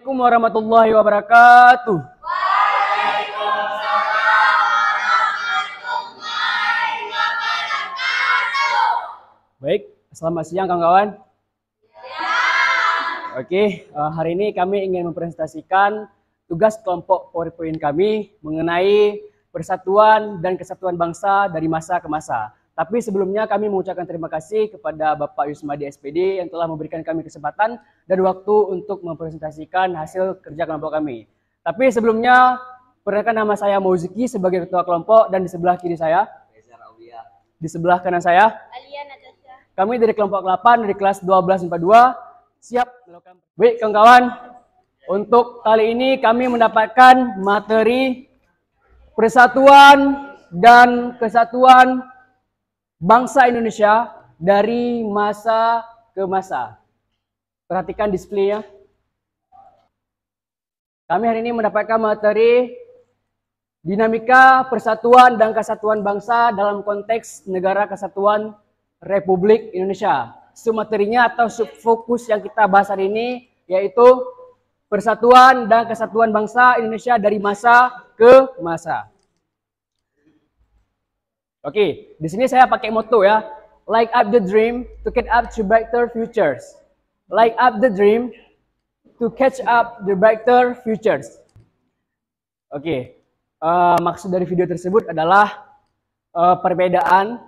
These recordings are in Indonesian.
Assalamualaikum warahmatullahi wabarakatuh. Baik, selamat siang kawan-kawan. Oke, hari ini kami ingin mempresentasikan tugas kelompok PowerPoint kami mengenai persatuan dan kesatuan bangsa dari masa ke masa. Tapi sebelumnya kami mengucapkan terima kasih kepada Bapak Yusmadi SPD yang telah memberikan kami kesempatan dan waktu untuk mempresentasikan hasil kerja kelompok kami. Tapi sebelumnya, perkenalkan nama saya Mauzuki sebagai ketua kelompok dan di sebelah kiri saya, di sebelah kanan saya, kami dari kelompok 8 dari kelas 1242 siap melakukan. Baik kawan-kawan, untuk kali ini kami mendapatkan materi persatuan dan kesatuan bangsa Indonesia dari masa ke masa. Perhatikan displaynya. Kami hari ini mendapatkan materi dinamika persatuan dan kesatuan bangsa dalam konteks Negara Kesatuan Republik Indonesia. Submaterinya atau subfokus yang kita bahas hari ini yaitu persatuan dan kesatuan bangsa Indonesia dari masa ke masa. Oke, di sini saya pakai moto ya. Light up the dream to catch up to brighter futures. Light up the dream to catch up the brighter futures. Oke, maksud dari video tersebut adalah perbedaan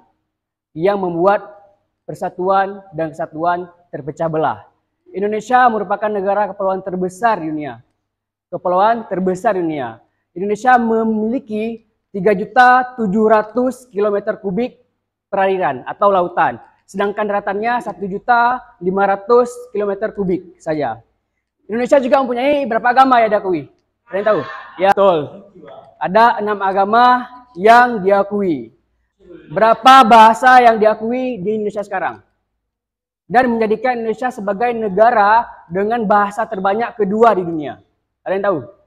yang membuat persatuan dan kesatuan terpecah belah. Indonesia merupakan negara kepulauan terbesar di dunia. Kepulauan terbesar di dunia. Indonesia memiliki 3.700.000 km kubik perairan atau lautan. Sedangkan daratannya 1.500.000 km kubik saja. Indonesia juga mempunyai berapa agama ya diakui? Ada yang tahu? Ya, betul. Ada 6 agama yang diakui. Berapa bahasa yang diakui di Indonesia sekarang? Dan menjadikan Indonesia sebagai negara dengan bahasa terbanyak kedua di dunia. Ada yang tahu?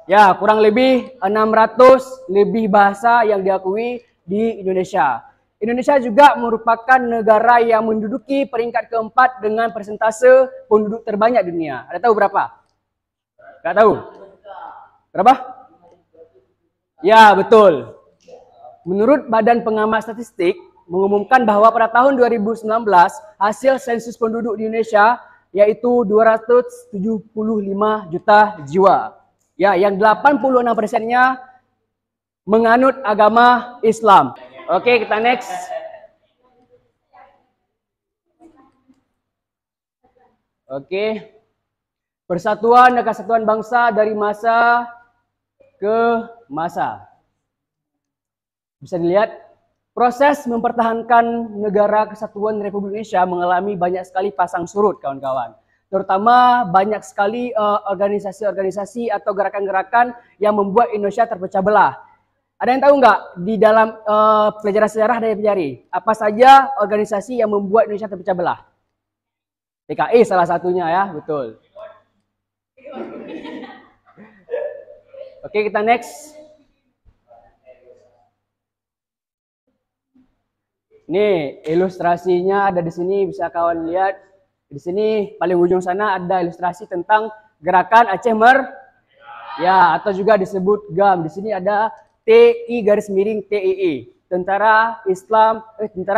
Ya, kurang lebih 600 lebih bahasa yang diakui di Indonesia. Indonesia juga merupakan negara yang menduduki peringkat keempat dengan persentase penduduk terbanyak di dunia. Ada tahu berapa? Nggak tahu? Berapa? Ya, betul. Menurut Badan Pengamat Statistik mengumumkan bahwa pada tahun 2019 hasil sensus penduduk di Indonesia yaitu 275 juta jiwa. Ya, yang 86%-nya menganut agama Islam. Oke, kita next. Oke. Persatuan dan kesatuan bangsa dari masa ke masa. Bisa dilihat, proses mempertahankan negara kesatuan Republik Indonesia mengalami banyak sekali pasang surut, kawan-kawan. Terutama banyak sekali organisasi-organisasi atau gerakan-gerakan yang membuat Indonesia terpecah belah. Ada yang tahu nggak di dalam pelajaran sejarah ada yang pelajari apa saja organisasi yang membuat Indonesia terpecah belah? PKI salah satunya ya, betul. Oke, kita next. Nih, ilustrasinya ada di sini, bisa kawan lihat. Di sini paling ujung sana ada ilustrasi tentang gerakan Aceh ya, atau juga disebut GAM. Di sini ada TI_TII, Tentara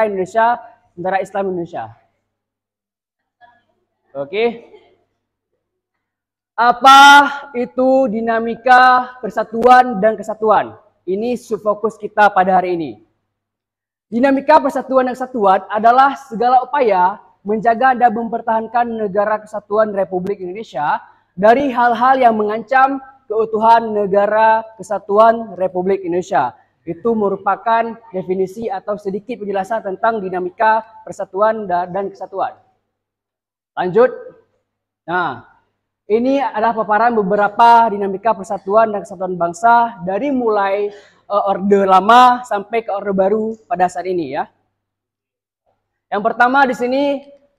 Indonesia, Tentara Islam Indonesia. Oke. Apa itu dinamika persatuan dan kesatuan? Ini subfokus kita pada hari ini. Dinamika persatuan dan kesatuan adalah segala upaya menjaga dan mempertahankan negara kesatuan Republik Indonesia dari hal-hal yang mengancam keutuhan negara kesatuan Republik Indonesia. Itu merupakan definisi atau sedikit penjelasan tentang dinamika persatuan dan kesatuan. Lanjut. Nah, ini adalah paparan beberapa dinamika persatuan dan kesatuan bangsa dari mulai orde lama sampai ke orde baru pada saat ini ya. Yang pertama di sini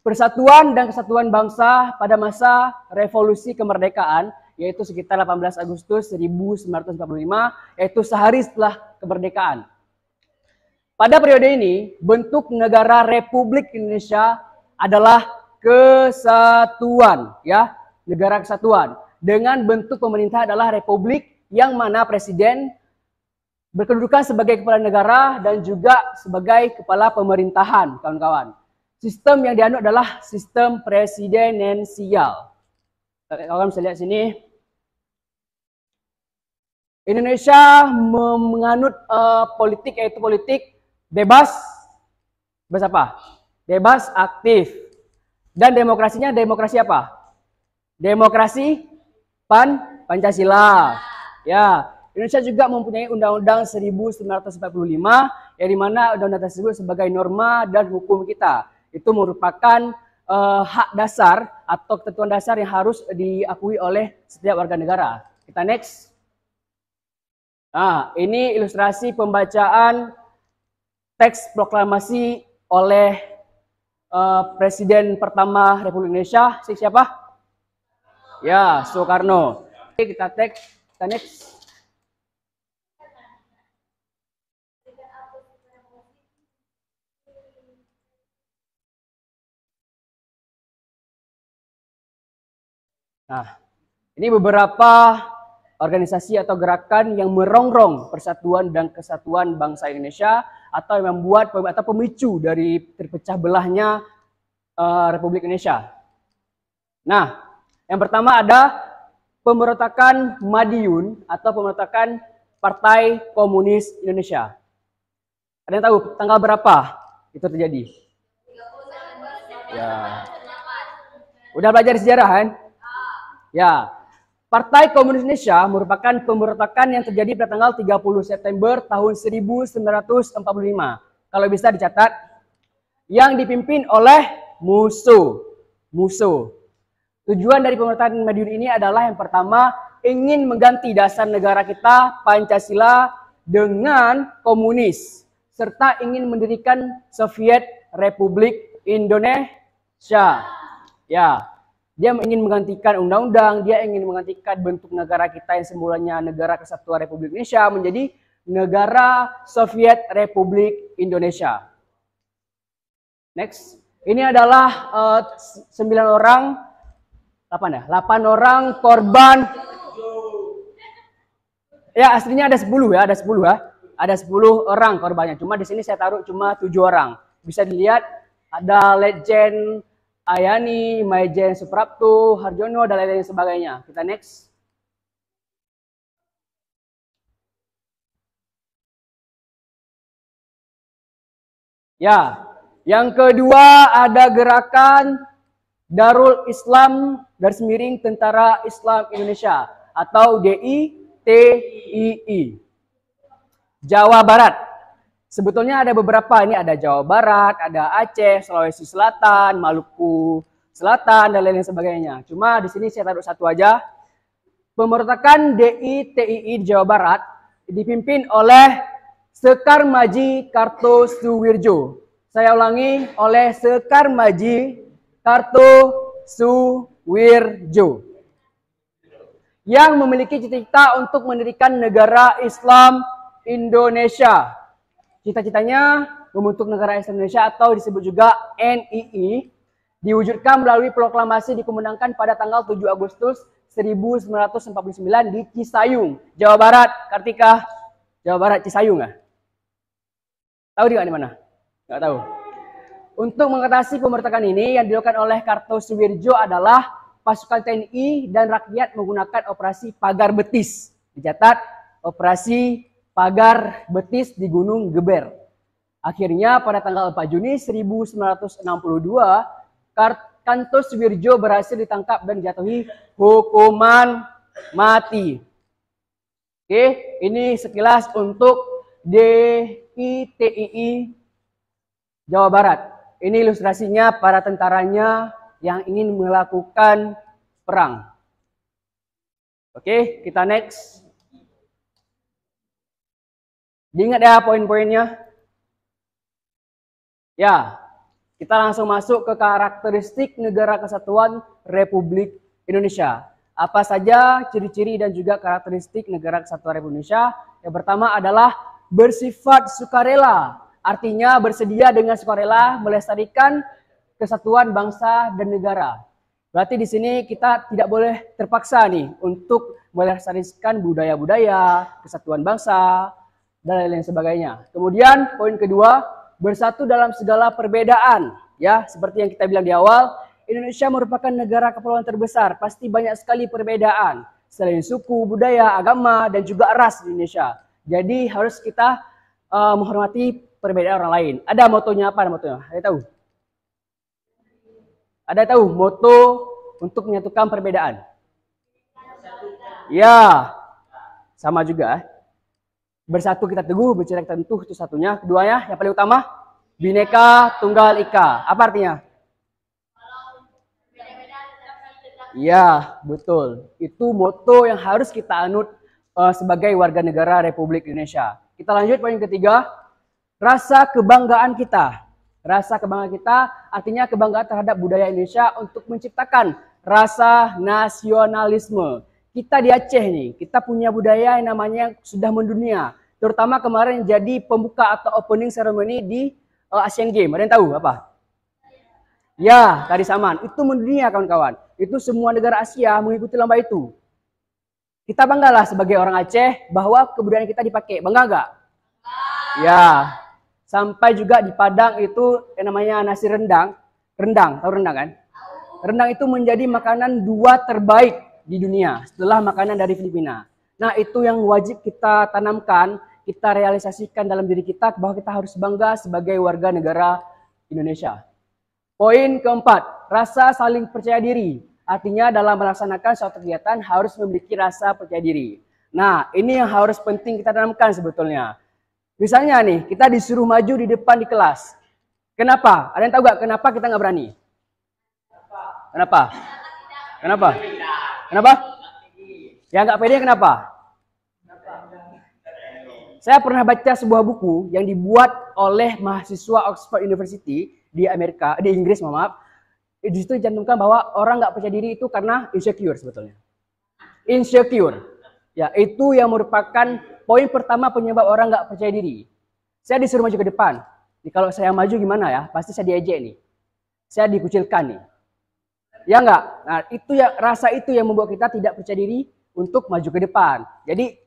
persatuan dan kesatuan bangsa pada masa revolusi kemerdekaan yaitu sekitar 18 Agustus 1945 yaitu sehari setelah kemerdekaan. Pada periode ini bentuk negara Republik Indonesia adalah kesatuan ya, negara kesatuan. dengan bentuk pemerintah adalah republik yang mana presiden berkedudukan sebagai kepala negara dan juga sebagai kepala pemerintahan, kawan-kawan. Sistem yang dianut adalah sistem presidensial. Kawan bisa lihat sini. Indonesia menganut politik, yaitu politik bebas apa? Bebas aktif. Dan demokrasinya demokrasi apa? Demokrasi Pancasila. Ya, Indonesia juga mempunyai Undang-Undang 1945 yang dimana undang-undang tersebut sebagai norma dan hukum kita. Itu merupakan hak dasar atau ketentuan dasar yang harus diakui oleh setiap warga negara. Kita next. Nah, ini ilustrasi pembacaan teks proklamasi oleh Presiden pertama Republik Indonesia. Siapa? Ya, Soekarno. Oke, kita next. Nah, ini beberapa organisasi atau gerakan yang merongrong persatuan dan kesatuan bangsa Indonesia atau yang membuat atau pemicu dari terpecah belahnya Republik Indonesia. Nah, yang pertama ada pemberontakan Madiun atau pemberontakan Partai Komunis Indonesia. Ada yang tahu tanggal berapa itu terjadi? Ya. Udah belajar sejarah kan? Ya, Partai Komunis Indonesia merupakan pemberontakan yang terjadi pada tanggal 30 September tahun 1945. Kalau bisa dicatat, yang dipimpin oleh musuh. Tujuan dari pemberontakan Madiun ini adalah yang pertama, ingin mengganti dasar negara kita, Pancasila, dengan komunis. Serta ingin mendirikan Soviet Republik Indonesia. Ya. Dia ingin menggantikan undang-undang, dia ingin menggantikan bentuk negara kita yang semulanya negara kesatuan Republik Indonesia menjadi negara Soviet Republik Indonesia. Next. Ini adalah 8 orang korban. Ya, aslinya ada 10 ya, ada 10 ya. Ada 10 orang korbannya. Cuma di sini saya taruh cuma 7 orang. Bisa dilihat ada Legend Ayani, Maijen Suprapto, Harjono, dan lain-lain sebagainya. Kita next. Ya, yang kedua ada gerakan Darul Islam garis miring Tentara Islam Indonesia atau DITII. Jawa Barat. Sebetulnya ada beberapa, ini ada Jawa Barat, ada Aceh, Sulawesi Selatan, Maluku Selatan, dan lain-lain sebagainya. Cuma di sini saya taruh satu aja. Pemberontakan DITII di Jawa Barat dipimpin oleh Sekar Maji Kartosuwirjo. Saya ulangi, oleh Sekar Maji Kartosuwirjo. Yang memiliki cita-cita untuk mendirikan negara Islam Indonesia. Cita-citanya membentuk negara Islam Indonesia atau disebut juga NII diwujudkan melalui proklamasi dikemenangkan pada tanggal 7 Agustus 1949 di Cisayung, Jawa Barat. Kartika, Jawa Barat, Cisayung nggak? Tahu di mana? Nggak tahu. Untuk mengatasi pemberontakan ini yang dilakukan oleh Kartosuwirjo adalah pasukan TNI dan rakyat menggunakan operasi Pagar Betis. Dicatat, operasi Pagar Betis di Gunung Geber. Akhirnya pada tanggal 4 Juni 1962, Kartosuwirjo berhasil ditangkap dan dijatuhi hukuman mati. Oke, ini sekilas untuk DITII Jawa Barat. Ini ilustrasinya para tentaranya yang ingin melakukan perang. Oke, kita next. Diingat ya poin-poinnya. Ya, kita langsung masuk ke karakteristik negara kesatuan Republik Indonesia. Apa saja ciri-ciri dan juga karakteristik negara kesatuan Republik Indonesia? Yang pertama adalah bersifat sukarela. Artinya bersedia dengan sukarela melestarikan kesatuan bangsa dan negara. Berarti di sini kita tidak boleh terpaksa nih untuk melestarikan budaya-budaya, kesatuan bangsa, dan lain-lain sebagainya. Kemudian poin kedua, bersatu dalam segala perbedaan. Ya, seperti yang kita bilang di awal, Indonesia merupakan negara kepulauan terbesar, pasti banyak sekali perbedaan. Selain suku, budaya, agama, dan juga ras di Indonesia. Jadi harus kita menghormati perbedaan orang lain. Ada motonya apa? Ada motonya? Ada tahu? Ada tahu moto untuk menyatukan perbedaan? Ya, sama juga. Bersatu kita teguh, bercerai kita tentuh, itu satunya. Keduanya, yang paling utama, Bhinneka Tunggal Ika. Apa artinya? Ya, betul. Itu moto yang harus kita anut sebagai warga negara Republik Indonesia. Kita lanjut poin ketiga, rasa kebanggaan kita. Rasa kebanggaan kita artinya kebanggaan terhadap budaya Indonesia untuk menciptakan rasa nasionalisme. Kita di Aceh nih, kita punya budaya yang namanya sudah mendunia. Terutama kemarin jadi pembuka atau opening ceremony di Asian Games. Ada yang tahu apa? Ya, tari saman. Itu mendunia kawan-kawan. Itu semua negara Asia mengikuti lomba itu. Kita banggalah sebagai orang Aceh bahwa kebudayaan kita dipakai. Bangga nggak? Ya. Sampai juga di Padang itu yang namanya nasi rendang. Rendang, tahu rendang kan? Rendang itu menjadi makanan dua terbaik di dunia setelah makanan dari Filipina. Nah, itu yang wajib kita tanamkan, kita realisasikan dalam diri kita bahwa kita harus bangga sebagai warga negara Indonesia. Poin keempat, rasa saling percaya diri. Artinya dalam melaksanakan suatu kegiatan harus memiliki rasa percaya diri. Nah, ini yang harus penting kita tanamkan sebetulnya. Misalnya nih, kita disuruh maju di depan di kelas. Kenapa? Ada yang tahu gak kenapa kita nggak berani? Kenapa? Kenapa? Kenapa? Ya nggak pede kenapa? Saya pernah baca sebuah buku yang dibuat oleh mahasiswa Oxford University di Amerika, di Inggris, maaf. Di situ dicantumkan bahwa orang nggak percaya diri itu karena insecure sebetulnya. Insecure. Ya, itu yang merupakan poin pertama penyebab orang nggak percaya diri. Saya disuruh maju ke depan. Nih, kalau saya maju gimana ya? Pasti saya diejek nih. Saya dikucilkan nih. Ya nggak? Nah, itu ya, rasa itu yang membuat kita tidak percaya diri untuk maju ke depan. Jadi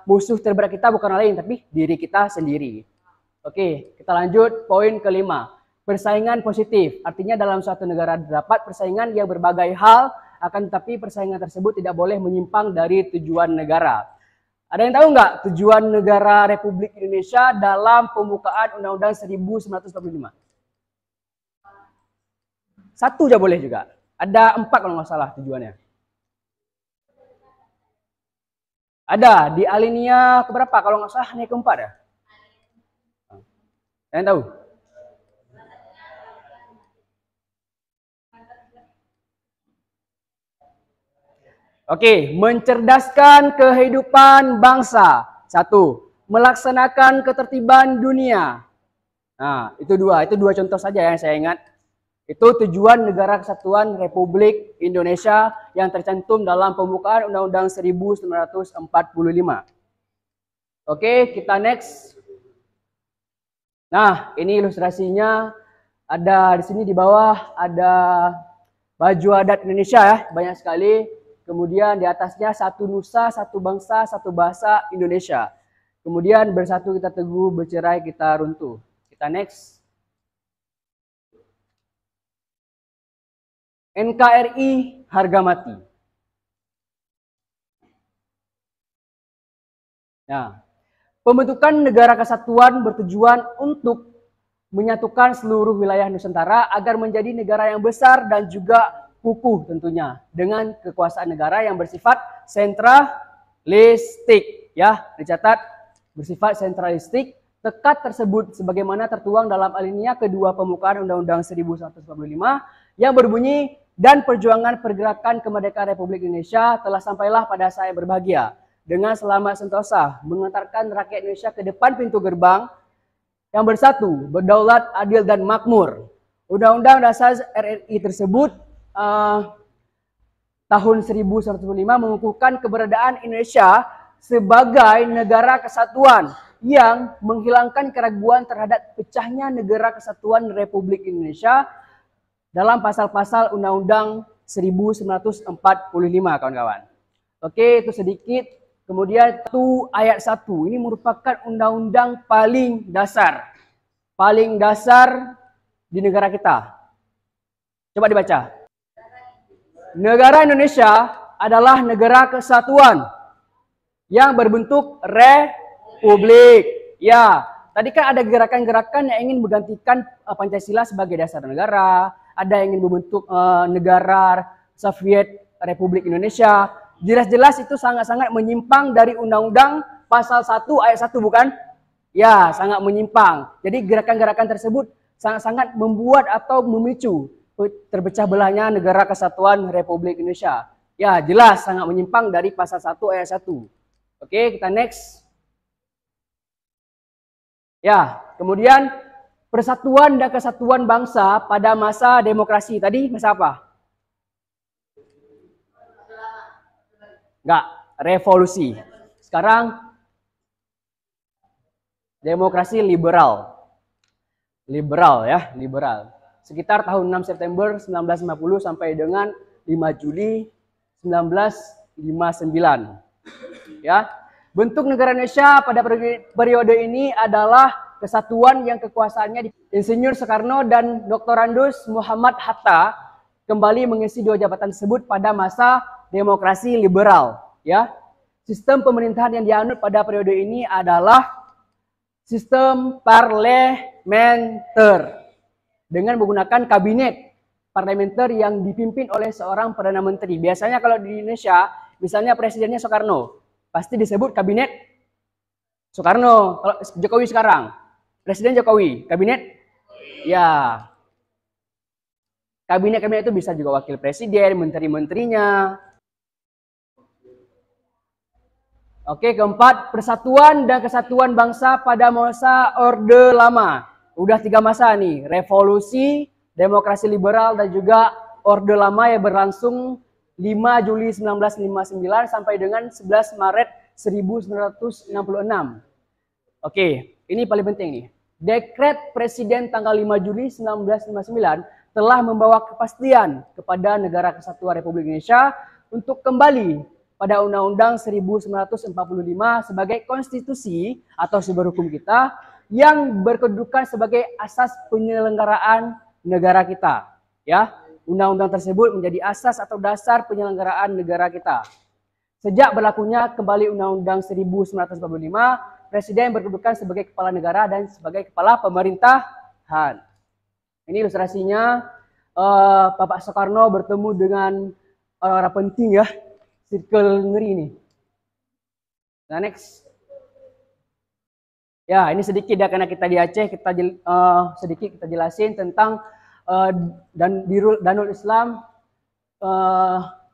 musuh terberat kita bukan orang lain, tapi diri kita sendiri. Oke, kita lanjut poin kelima. Persaingan positif. Artinya dalam suatu negara terdapat persaingan yang berbagai hal, akan tetapi persaingan tersebut tidak boleh menyimpang dari tujuan negara. Ada yang tahu nggak tujuan negara Republik Indonesia dalam pembukaan Undang-Undang 1945? Satu aja boleh juga. Ada 4 kalau nggak salah tujuannya. Ada di alinea keberapa? Kalau nggak salah alinea keempat ya. Ada yang tahu? Oke, mencerdaskan kehidupan bangsa. 1. Melaksanakan ketertiban dunia. Nah, itu dua contoh saja yang saya ingat. Itu tujuan Negara Kesatuan Republik Indonesia yang tercantum dalam pembukaan Undang-Undang 1945. Oke, kita next. Nah, ini ilustrasinya. Ada di sini di bawah ada baju adat Indonesia ya, banyak sekali. Kemudian di atasnya satu nusa, satu bangsa, satu bahasa Indonesia. Kemudian bersatu kita teguh, bercerai kita runtuh. Kita next. NKRI harga mati. Nah, pembentukan negara kesatuan bertujuan untuk menyatukan seluruh wilayah Nusantara agar menjadi negara yang besar dan juga kukuh tentunya dengan kekuasaan negara yang bersifat sentralistik. Ya, dicatat bersifat sentralistik. Tekad tersebut sebagaimana tertuang dalam alinea kedua pembukaan Undang-Undang 1945 yang berbunyi, dan perjuangan pergerakan kemerdekaan Republik Indonesia telah sampailah pada saya berbahagia dengan selamat sentosa mengantarkan rakyat Indonesia ke depan pintu gerbang yang bersatu, berdaulat, adil dan makmur. Undang-Undang Dasar RI tersebut tahun 1945 mengukuhkan keberadaan Indonesia sebagai negara kesatuan yang menghilangkan keraguan terhadap pecahnya negara kesatuan Republik Indonesia dalam pasal-pasal Undang-Undang 1945 kawan-kawan. Oke, itu sedikit. Kemudian ayat 1 ini merupakan undang-undang paling dasar. Paling dasar di negara kita. Coba dibaca. Negara Indonesia adalah negara kesatuan yang berbentuk republik. Ya, tadi kan ada gerakan-gerakan yang ingin menggantikan Pancasila sebagai dasar negara. Ada yang ingin membentuk negara Soviet Republik Indonesia. Jelas-jelas itu sangat-sangat menyimpang dari Undang-Undang Pasal 1 ayat 1, bukan? Ya, sangat menyimpang. Jadi gerakan-gerakan tersebut sangat-sangat membuat atau memicu terpecah belahnya negara kesatuan Republik Indonesia. Ya, jelas sangat menyimpang dari pasal 1 ayat 1. Oke, kita next. Ya, kemudian persatuan dan kesatuan bangsa pada masa demokrasi. Tadi masa apa? Enggak, revolusi. Sekarang demokrasi liberal. Liberal ya, liberal. Sekitar tahun 6 September 1950 sampai dengan 5 Juli 1959. Ya. Bentuk negara Indonesia pada periode ini adalah kesatuan yang kekuasaannya Insinyur Soekarno dan Dr. Andus Muhammad Hatta kembali mengisi dua jabatan tersebut pada masa demokrasi liberal. Ya. Sistem pemerintahan yang dianut pada periode ini adalah sistem parlementer dengan menggunakan kabinet parlementer yang dipimpin oleh seorang Perdana Menteri. Biasanya kalau di Indonesia, misalnya presidennya Soekarno, pasti disebut kabinet Soekarno. Kalau Jokowi sekarang, Presiden Jokowi, kabinet ya. Kabinet-kabinet itu bisa juga wakil presiden, menteri-menterinya. Oke, keempat, persatuan dan kesatuan bangsa pada masa Orde Lama. Udah 3 masa nih, revolusi, demokrasi liberal, dan juga Orde Lama yang berlangsung 5 Juli 1959 sampai dengan 11 Maret 1966. Oke, ini paling penting nih. Dekret Presiden tanggal 5 Juli 1959 telah membawa kepastian kepada negara kesatuan Republik Indonesia untuk kembali pada Undang-Undang 1945 sebagai konstitusi atau sumber hukum kita yang berkedudukan sebagai asas penyelenggaraan negara kita. Ya, undang-undang tersebut menjadi asas atau dasar penyelenggaraan negara kita. Sejak berlakunya kembali Undang-Undang 1945, Presiden berkedudukan sebagai kepala negara dan sebagai kepala pemerintahan. Ini ilustrasinya Bapak Soekarno bertemu dengan orang-orang penting ya. Circle ngeri ini. Nah, next. Ya, ini sedikit ya karena kita di Aceh, kita sedikit kita jelasin tentang Danul Islam,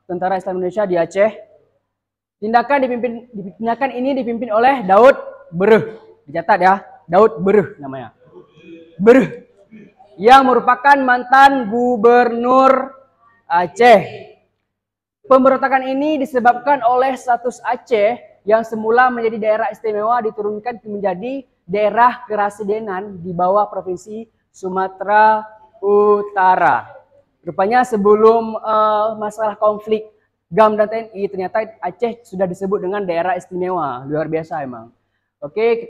Tentara Islam Indonesia di Aceh. Tindakan ini dipimpin oleh Daud Berh. Dicatat ya, Daud Berh namanya. Berh. Yang merupakan mantan gubernur Aceh. Pemberontakan ini disebabkan oleh status Aceh yang semula menjadi daerah istimewa diturunkan menjadi daerah kerasidenan di bawah Provinsi Sumatera Utara. Rupanya sebelum masalah konflik GAM dan TNI, ternyata Aceh sudah disebut dengan daerah istimewa. Luar biasa emang. Oke.